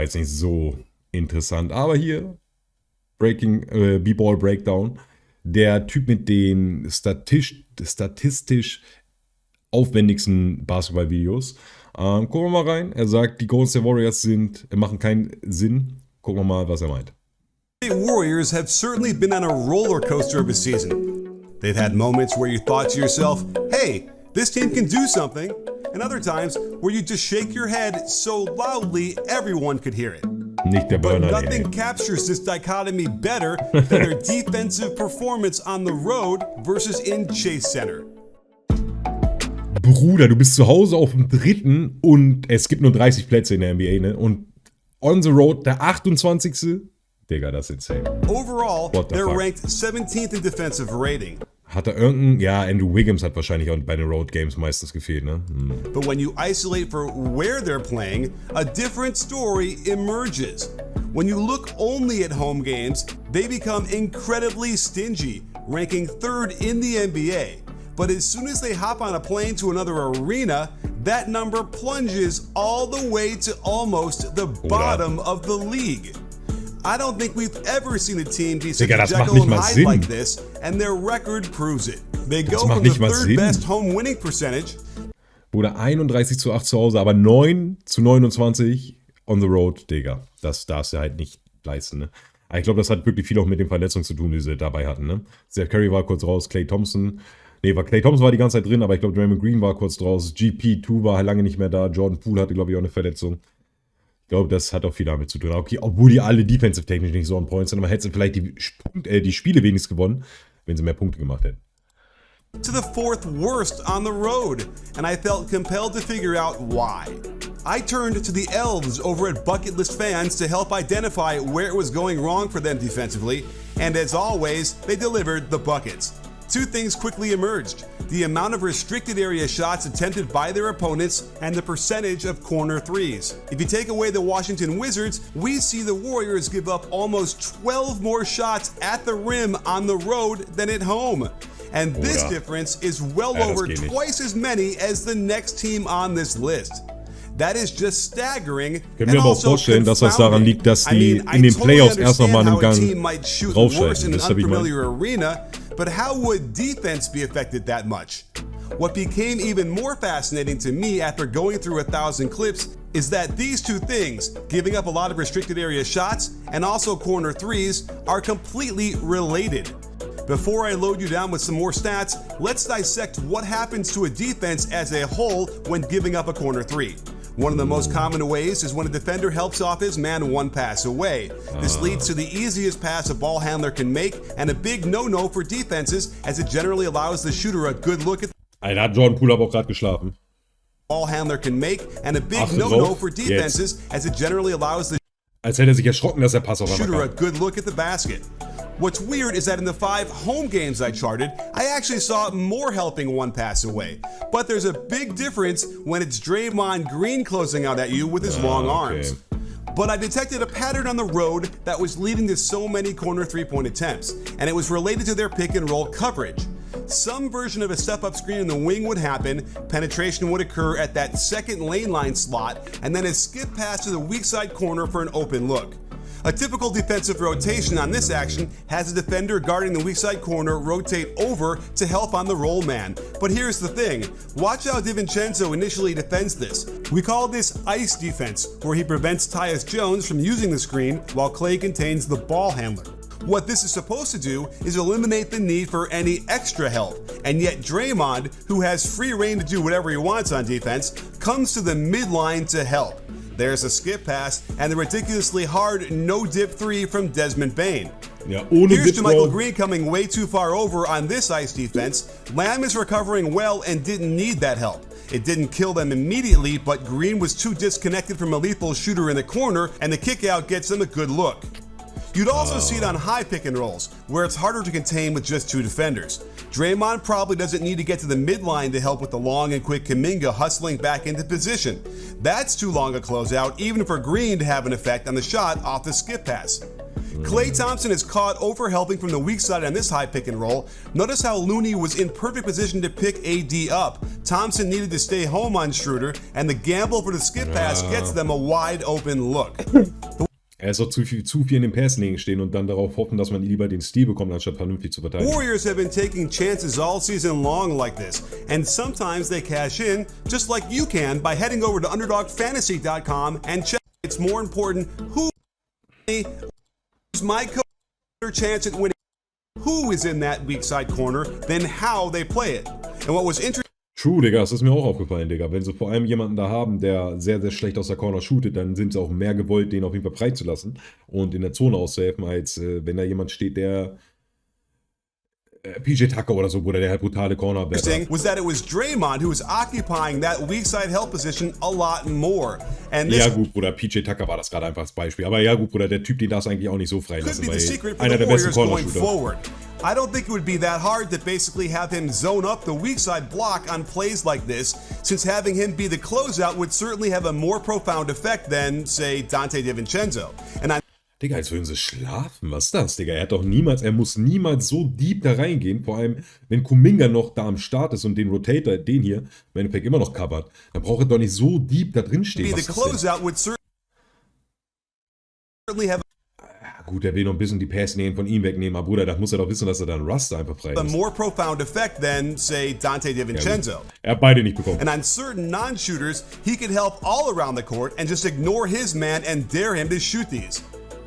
Jetzt nicht so interessant, aber hier BballBreakdown, der Typ mit den statistisch aufwendigsten Basketball-Videos. Gucken wir mal rein. Er sagt, die Golden State Warriors machen keinen Sinn. Gucken wir mal, was er meint. The Warriors have certainly been on a roller coaster of a season. They've had moments where you thought to yourself, hey, this team can do something, and other times where you just shake your head so loudly everyone could hear it. Nicht der Burner, but nothing captures this dichotomy better than their defensive performance on the road versus in Chase Center. Bruder, du bist zu Hause auf dem 3. und es gibt nur 30 Plätze in der NBA, ne? Und on the road der 28. Digga, das ist insane. Overall, they're ranked 17th in defensive rating. Hat er irgendeinen, ja, Andrew Wiggins hat wahrscheinlich auch bei den Road Games meistens gefehlt, ne? But when you isolate for where they're playing, a different story emerges. When you look only at home games, they become incredibly stingy, ranking 3rd in the NBA. But as soon as they hop on a plane to another arena, that number plunges all the way to almost the bottom of the league. I don't think we've ever seen a team be such a Jekyll and Hyde like this, and their record proves it. They go from the 3rd best home winning percentage. Bruder, 31:8 zu Hause, aber 9:29 on the road, Digga. Das darfst du halt nicht leisten, ne? Aber ich glaube, das hat wirklich viel auch mit den Verletzungen zu tun, die sie dabei hatten, ne? Steph Curry war kurz raus, Klay Thompson war die ganze Zeit drin, aber ich glaube, Draymond Green war kurz raus, GP2 war lange nicht mehr da, Jordan Poole hatte, glaube ich, auch eine Verletzung. Ich glaube, das hat auch viel damit zu tun. Okay, obwohl die alle defensive-technisch nicht so on point sind, aber hätten sie vielleicht die Spiele wenigstens gewonnen, wenn sie mehr Punkte gemacht hätten. To the 4th worst on the road, and I felt compelled to figure out why. I turned to the elves over at Bucket List Fans to help identify where it was going wrong for them defensively, and as always, they delivered the buckets. Two things quickly emerged: the amount of restricted area shots attempted by their opponents and the percentage of corner threes. If you take away the Washington Wizards, we see the Warriors give up almost 12 more shots at the rim on the road than at home. And this difference is well over twice as many as the next team on this list. That is just staggering. Können wir aber auch vorstellen, dass das daran liegt, dass die in den Playoffs erst nochmal einen Gang rausschalten. Das habe ich mal. But how would defense be affected that much? What became even more fascinating to me after going through 1,000 clips is that these two things, giving up a lot of restricted area shots and also corner threes, are completely related. Before I load you down with some more stats, let's dissect what happens to a defense as a whole when giving up a corner three. One of the most common ways is when a defender helps off his man one pass away. This leads to the easiest pass a ball handler can make and a big no-no for defenses, as it generally allows the shooter a good look at Alter, hat Jordan Poole aber auch gerade geschlafen. Ball handler can make and a big no-no for defenses, as it generally allows the als hätte er sich erschrocken, dass der Pass auf einmal shooter a good look at the basket. What's weird is that in the 5 home games I charted, I actually saw more helping one pass away. But there's a big difference when it's Draymond Green closing out at you with his long arms. But I detected a pattern on the road that was leading to so many corner three-point attempts, and it was related to their pick and roll coverage. Some version of a step-up screen in the wing would happen, penetration would occur at that second lane line slot, and then a skip pass to the weak side corner for an open look. A typical defensive rotation on this action has a defender guarding the weak side corner rotate over to help on the roll man. But here's the thing, watch how DiVincenzo initially defends this. We call this ice defense, where he prevents Tyus Jones from using the screen while Clay contains the ball handler. What this is supposed to do is eliminate the need for any extra help, and yet Draymond, who has free reign to do whatever he wants on defense, comes to the midline to help. There's a skip pass and the ridiculously hard no-dip three from Desmond Bane. Here's to Michael Green coming way too far over on this ice defense. Lamb is recovering well and didn't need that help. It didn't kill them immediately, but Green was too disconnected from a lethal shooter in the corner, and the kick-out gets him a good look. You'd also see it on high pick and rolls, where it's harder to contain with just 2 defenders. Draymond probably doesn't need to get to the midline to help with the long and quick Kuminga hustling back into position. That's too long a closeout, even for Green to have an effect on the shot off the skip pass. Klay Thompson is caught overhelping from the weak side on this high pick and roll. Notice how Looney was in perfect position to pick AD up. Thompson needed to stay home on Schroeder, and the gamble for the skip pass gets them a wide open look. Er ist auch zu viel in den Passlingen stehen und dann darauf hoffen, dass man lieber den Steal bekommt, anstatt vernünftig zu verteidigen. Warriors have been taking chances all season long like this, and sometimes they cash in, just like you can by heading over to underdogfantasy.com and check. It's more important who's my coach chance at winning, who is in that weak side corner, than how they play it. And what was interesting. True, Digga, das ist mir auch aufgefallen, Digga. Wenn sie vor allem jemanden da haben, der sehr, sehr schlecht aus der Corner shootet, dann sind sie auch mehr gewollt, den auf jeden Fall freizulassen und in der Zone auszuhelfen, als wenn da jemand steht, der PJ Tucker oder so, Bruder, der halt brutale Corner was that it was Draymond who was occupying that weak side help position a lot more. And this ja gut, Bruder, PJ Tucker war das gerade einfach als Beispiel. Aber ja gut, Bruder, der Typ, den darfst du eigentlich auch nicht so freilassen, weil einer der besten Corner-Shooter. I don't think it would be that hard to basically have him zone up the weak side block on plays like this, since having him be the closeout would certainly have a more profound effect than, say, Dante DiVincenzo. And Digga, als würden sie schlafen. Was ist das, Digga? Er muss niemals so deep da reingehen. Vor allem, wenn Kuminga noch da am Start ist und den Rotator, den hier, im Endeffekt immer noch covert, dann braucht er doch nicht so deep da drin stehen. Was ist das denn? Gut, er will noch ein bisschen die Passnähen von ihm wegnehmen, aber Bruder, da muss er doch wissen, dass er dann Ruster einfach frei ist. A more profound effect than, say, Dante DiVincenzo. Ja, er hat beide nicht bekommen. And on certain non-shooters, he can help all around the court and just ignore his man and dare him to shoot these.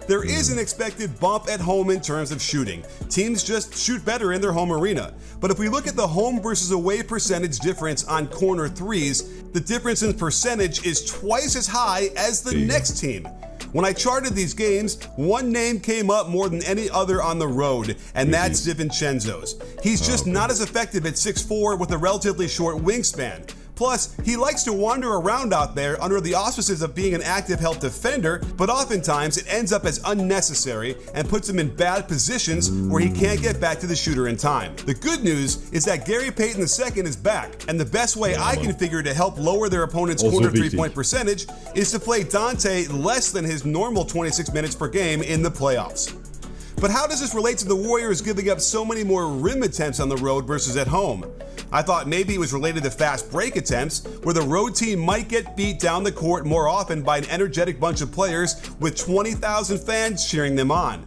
There is an expected bump at home in terms of shooting. Teams just shoot better in their home arena. But if we look at the home versus away percentage difference on corner threes, the difference in percentage is twice as high as the next team. When I charted these games, one name came up more than any other on the road, and that's DiVincenzo's. He's just not as effective at 6'4" with a relatively short wingspan. Plus, he likes to wander around out there under the auspices of being an active help defender, but oftentimes it ends up as unnecessary and puts him in bad positions where he can't get back to the shooter in time. The good news is that Gary Payton II is back, and the best way I can figure to help lower their opponent's corner three-point percentage is to play Dante less than his normal 26 minutes per game in the playoffs. But how does this relate to the Warriors giving up so many more rim attempts on the road versus at home? I thought maybe it was related to fast break attempts, where the road team might get beat down the court more often by an energetic bunch of players with 20,000 fans cheering them on.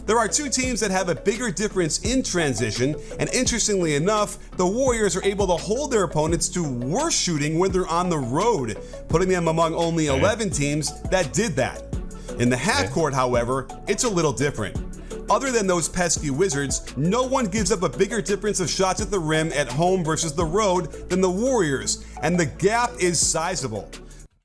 There are two teams that have a bigger difference in transition, and interestingly enough, the Warriors are able to hold their opponents to worse shooting when they're on the road, putting them among only 11 teams that did that. In the half court, however, it's a little different. Other than those pesky Wizards, no one gives up a bigger difference of shots at the rim at home versus the road than the Warriors, and the gap is sizable.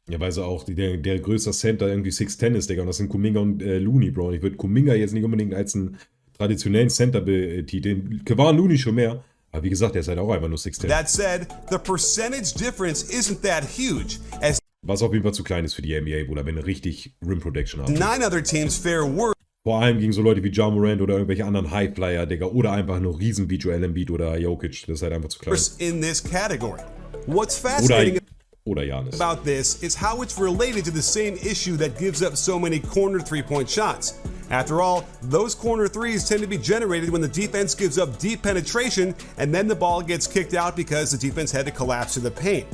Ja, weil sie auch der größte Center irgendwie 6'10 ist, Digga, und das sind Kuminga und Looney, Bro. Und ich würde Kuminga jetzt nicht unbedingt als einen traditionellen Center betiteln. Kevin Looney schon mehr, aber wie gesagt, der ist halt auch einfach nur 6'10. That said, the percentage difference isn't that huge, as was auf jeden Fall zu klein ist für die NBA, Bruder, wenn du richtig Rim Protection hast. 9 other teams fare worse. Vor allem gegen so Leute wie Ja Morant oder irgendwelche anderen Highflyer, Digga, oder einfach nur riesen wie Joel Embiid oder Jokic. Das ist halt einfach zu klein. In this category. What's fascinating oder Giannis about this is how it's related to the same issue that gives up so many corner three-point shots. After all, those corner threes tend to be generated when the defense gives up deep penetration and then the ball gets kicked out because the defense had to collapse to the paint.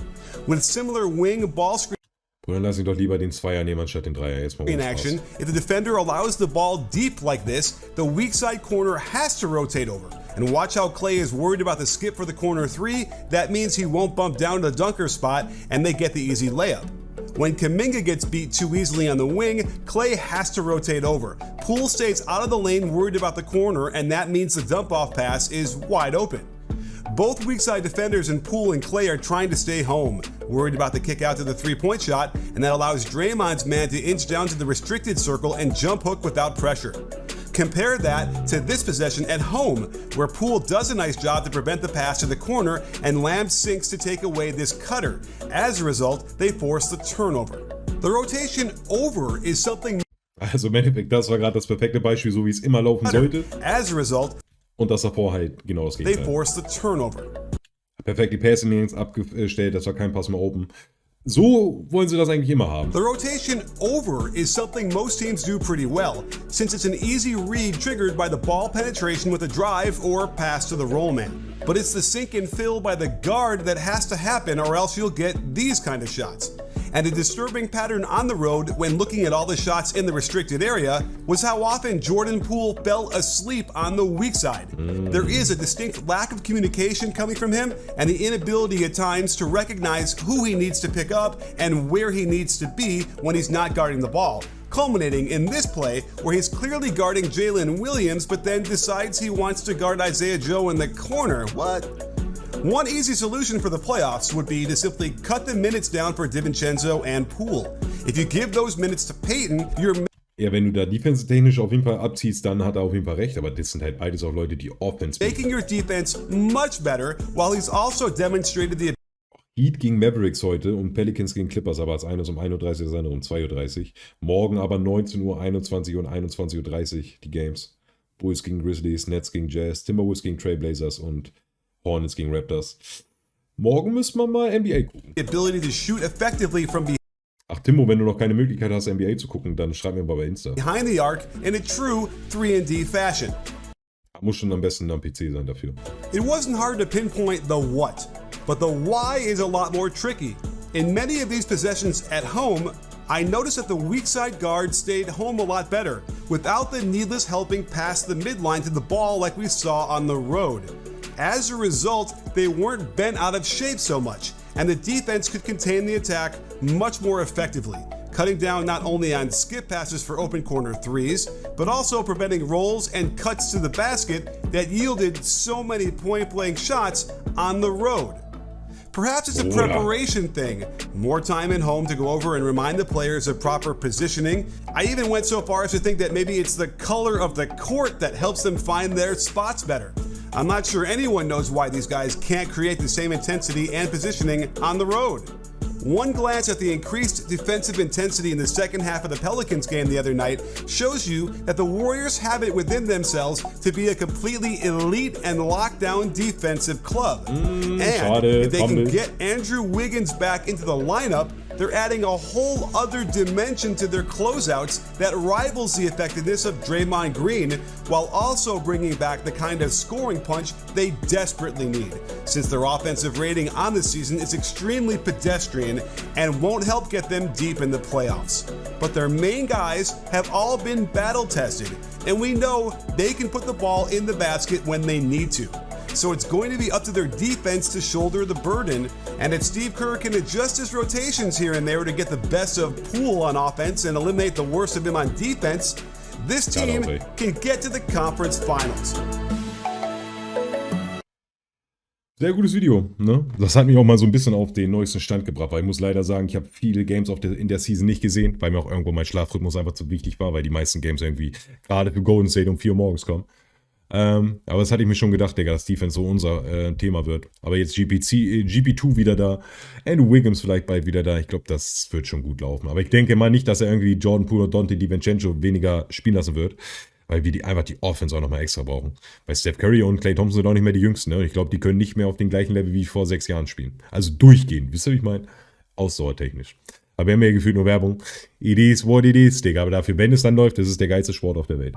With similar wing ball screen dann lass ihn doch lieber den Zweier nehmen, anstatt den Dreier. Jetzt mal in action, if the defender allows the ball deep like this, the weak side corner has to rotate over. And watch how Klay is worried about the skip for the corner three. That means he won't bump down to the dunker spot and they get the easy layup. When Kuminga gets beat too easily on the wing, Klay has to rotate over. Poole stays out of the lane worried about the corner, and that means the dump-off pass is wide open. Both weak side defenders in Poole and Klay are trying to stay home, worried about the kick out to the three-point shot, and that allows Draymond's man to inch down to the restricted circle and jump hook without pressure. Compare that to this possession at home, where Poole does a nice job to prevent the pass to the corner, and Lamb sinks to take away this cutter. As a result, they force the turnover. The rotation over is something. Also im Endeffekt, das war gerade das perfekte Beispiel, so wie es immer laufen sollte. As a result, und das davor halt genau das Gegenteil. They force the turnover. Perfekt die Passing Lanes abgestellt, das war kein Pass mehr open. So wollen sie das eigentlich immer haben. The rotation over is something most teams do pretty well, since it's an easy read triggered by the ball penetration with a drive or pass to the roll man. But it's the sink and fill by the guard that has to happen, or else you'll get these kind of shots. And a disturbing pattern on the road when looking at all the shots in the restricted area was how often Jordan Poole fell asleep on the weak side. There is a distinct lack of communication coming from him and the inability at times to recognize who he needs to pick up and where he needs to be when he's not guarding the ball, culminating in this play where he's clearly guarding Jalen Williams but then decides he wants to guard Isaiah Joe in the corner. What? One easy solution for the playoffs would be to simply cut the minutes down for DiVincenzo and Poole. If you give those minutes to Peyton, you're Ja, wenn du da defense-technisch auf jeden Fall abziehst, dann hat er auf jeden Fall recht. Aber das sind halt beides auch Leute, die Offense making your defense much better, while he's also demonstrated the Heat gegen Mavericks heute und Pelicans gegen Clippers, aber als eines um 31 Uhr, das andere um 2:30 Uhr. Morgen aber 19 Uhr, 21 Uhr und 21:30 Uhr die Games. Bulls gegen Grizzlies, Nets gegen Jazz, Timberwolves gegen Trailblazers und Hornets gegen Raptors. Morgen müssen wir mal NBA gucken. ability to shoot effectively from Ach Timmo, wenn du noch keine Möglichkeit hast, NBA zu gucken, dann schreib mir mal bei Insta. behind the arc in a true 3-and-D fashion. Muss schon am besten am PC sein dafür. It wasn't hard to pinpoint the what, but the why is a lot more tricky. In many of these possessions at home, I noticed that the weak side guard stayed home a lot better, without the needless helping past the midline to the ball like we saw on the road. As a result, they weren't bent out of shape so much, and the defense could contain the attack much more effectively, cutting down not only on skip passes for open corner threes, but also preventing rolls and cuts to the basket that yielded so many point-blank shots on the road. Perhaps it's a preparation thing. More time at home to go over and remind the players of proper positioning. I even went so far as to think that maybe it's the color of the court that helps them find their spots better. I'm not sure anyone knows why these guys can't create the same intensity and positioning on the road. One glance at the increased defensive intensity in the second half of the Pelicans game the other night shows you that the Warriors have it within themselves to be a completely elite and lockdown defensive club. And if they can get Andrew Wiggins back into the lineup, they're adding a whole other dimension to their closeouts that rivals the effectiveness of Draymond Green, while also bringing back the kind of scoring punch they desperately need, since their offensive rating on the season is extremely pedestrian and won't help get them deep in the playoffs. But their main guys have all been battle tested, and we know they can put the ball in the basket when they need to. So it's going to be up to their defense to shoulder the burden, and if Steve Kerr can adjust his rotations here and there to get the best of Poole on offense and eliminate the worst of him on defense, this team can get to the conference finals. Sehr gutes Video, ne? Das hat mich auch mal so ein bisschen auf den neuesten Stand gebracht, weil ich muss leider sagen, ich habe viele Games in der Season nicht gesehen, weil mir auch irgendwo mein Schlafrhythmus einfach zu wichtig war, weil die meisten Games irgendwie gerade für Golden State um 4 Uhr morgens kommen. Aber das hatte ich mir schon gedacht, Digga, dass Defense so unser Thema wird. Aber jetzt GP2 wieder da, Andrew Wiggins vielleicht bald wieder da. Ich glaube, das wird schon gut laufen. Aber ich denke mal nicht, dass er irgendwie Jordan Poole oder Dante DiVincenzo weniger spielen lassen wird, weil wir einfach die Offense auch nochmal extra brauchen. Weil Steph Curry und Klay Thompson sind auch nicht mehr die Jüngsten. Ne? Und ich glaube, die können nicht mehr auf dem gleichen Level wie vor 6 Jahren spielen. Also durchgehen, wisst ihr, wie ich meine? Ausdauertechnisch. Aber wir haben ja gefühlt nur Werbung. It is what it is, Digga. Aber dafür, wenn es dann läuft, das ist der geilste Sport auf der Welt.